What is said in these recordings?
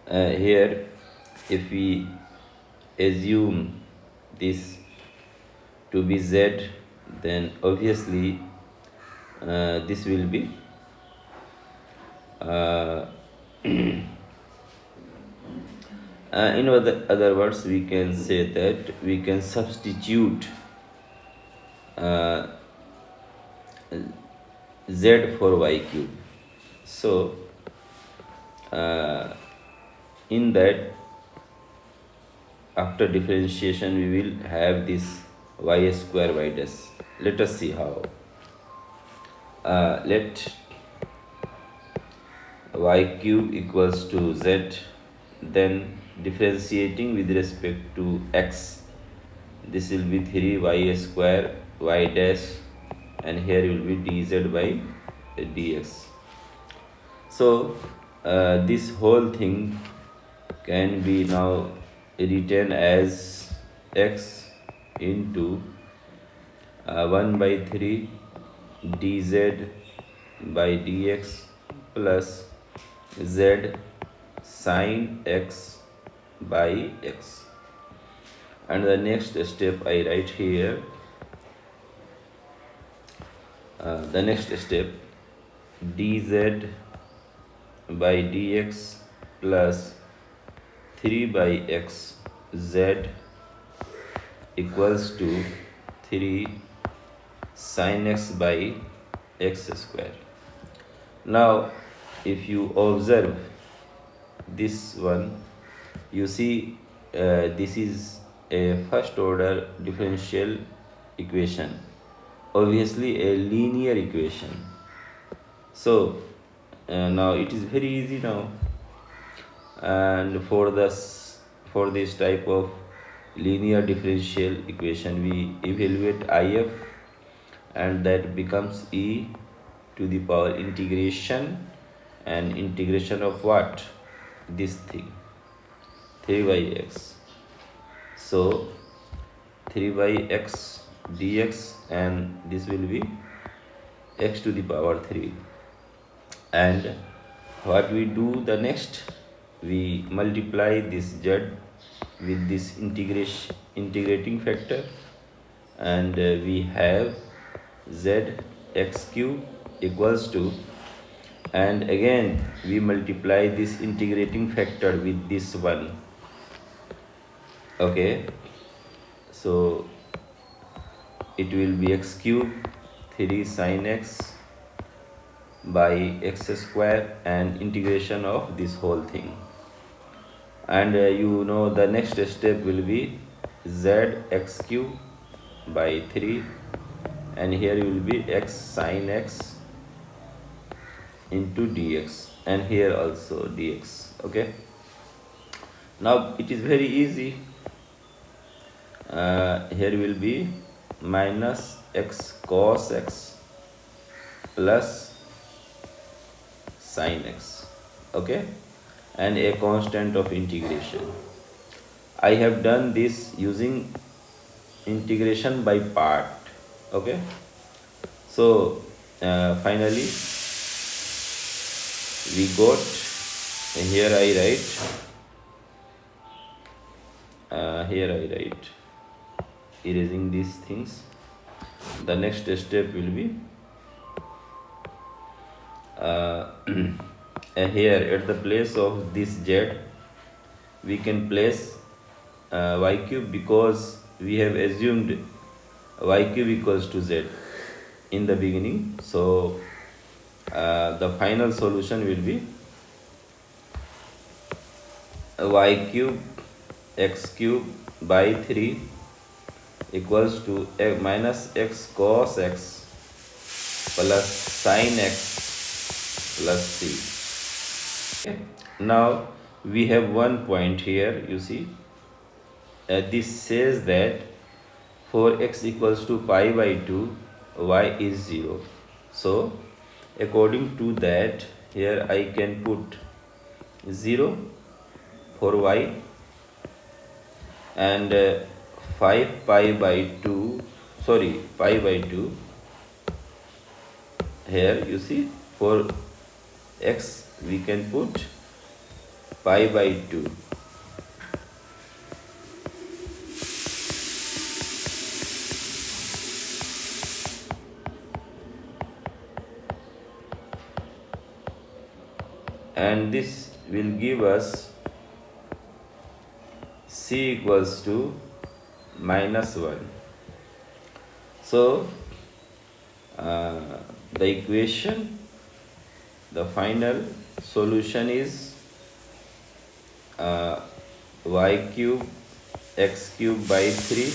Here, if we assume this to be z, then obviously this will be in other words, we can say that we can substitute uh, z for y cube. So in that, after differentiation, we will have this y square y dash. Let us see how. Let y cube equals to z, then differentiating with respect to x, this will be 3y square y dash, and here will be dz by dx. So this whole thing can be now written as x into 1 by 3 dz by dx plus z sine x by x. And the next step I write here, the next step, dz by dx plus 3 by x z equals to 3 sin x by x square. Now if you observe this one, you see this is a first order differential equation, obviously a linear equation. So now it is very easy now, and for this type of linear differential equation we evaluate if, and that becomes e to the power integration, and integration of what, this thing 3 by x. So 3 by x dx, and this will be x to the power 3. And what we do the next, we multiply this z with this integrating factor, and we have z x cube equals to, and again we multiply this integrating factor with this one. Okay, so it will be x cube 3 sin x by x square, and integration of this whole thing. And you know the next step will be z x cube by 3, and here will be x sin x into dx, and here also dx. Okay, now it is very easy. Here will be minus x cos x plus sin x. Okay, and a constant of integration. I have done this using integration by part. Okay, so finally we got, here I write erasing these things. The next step will be here at the place of this z we can place y cube, because we have assumed y cube equals to z in the beginning. So the final solution will be y cube x cube by 3 equals to minus x cos x plus sin x plus c. Okay. Now we have one point here, you see, this says that for x equals to pi by 2 y is 0. So according to that, here I can put 0 for y, and 5 pi by 2, pi by 2. Here you see, for x we can put pi by 2. And this will give us c equals to -1. So the equation, the final solution is y cube x cube by 3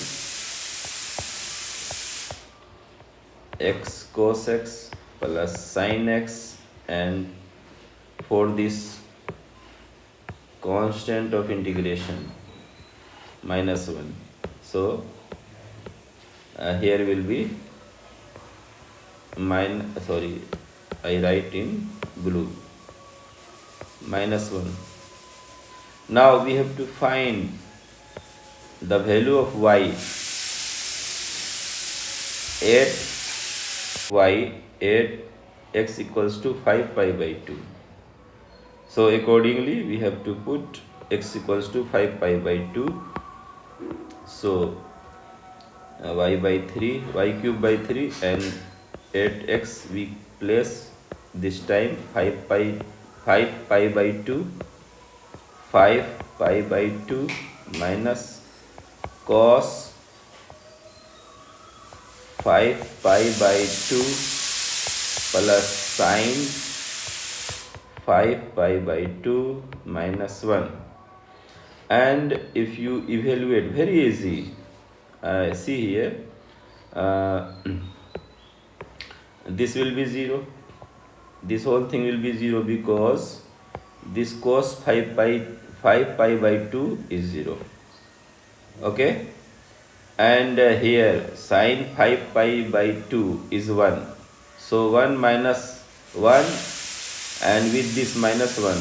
x cos x plus sin x, and for this constant of integration -1. So here will be I write in blue -1. Now we have to find the value of y at x equals to 5 pi by 2. So accordingly we have to put x equals to 5 pi by 2. So y by 3, y cube by 3, and at x we place this time 5 pi by 2, 5 pi by 2 minus cos 5 pi by 2 plus sin 5 pi by 2 minus 1. And if you evaluate, very easy, see here, this will be 0, this whole thing will be 0, because this cos 5 pi by 2 is 0. Okay, and here sin 5 pi by 2 is 1. So 1 minus 1, and with this minus 1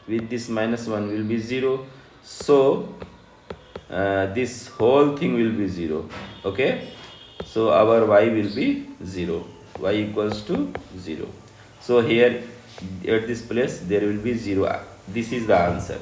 with this minus 1 will be 0. So this whole thing will be 0. Okay, so our y will be 0, y equals to 0. So here at this place there will be 0. This is the answer.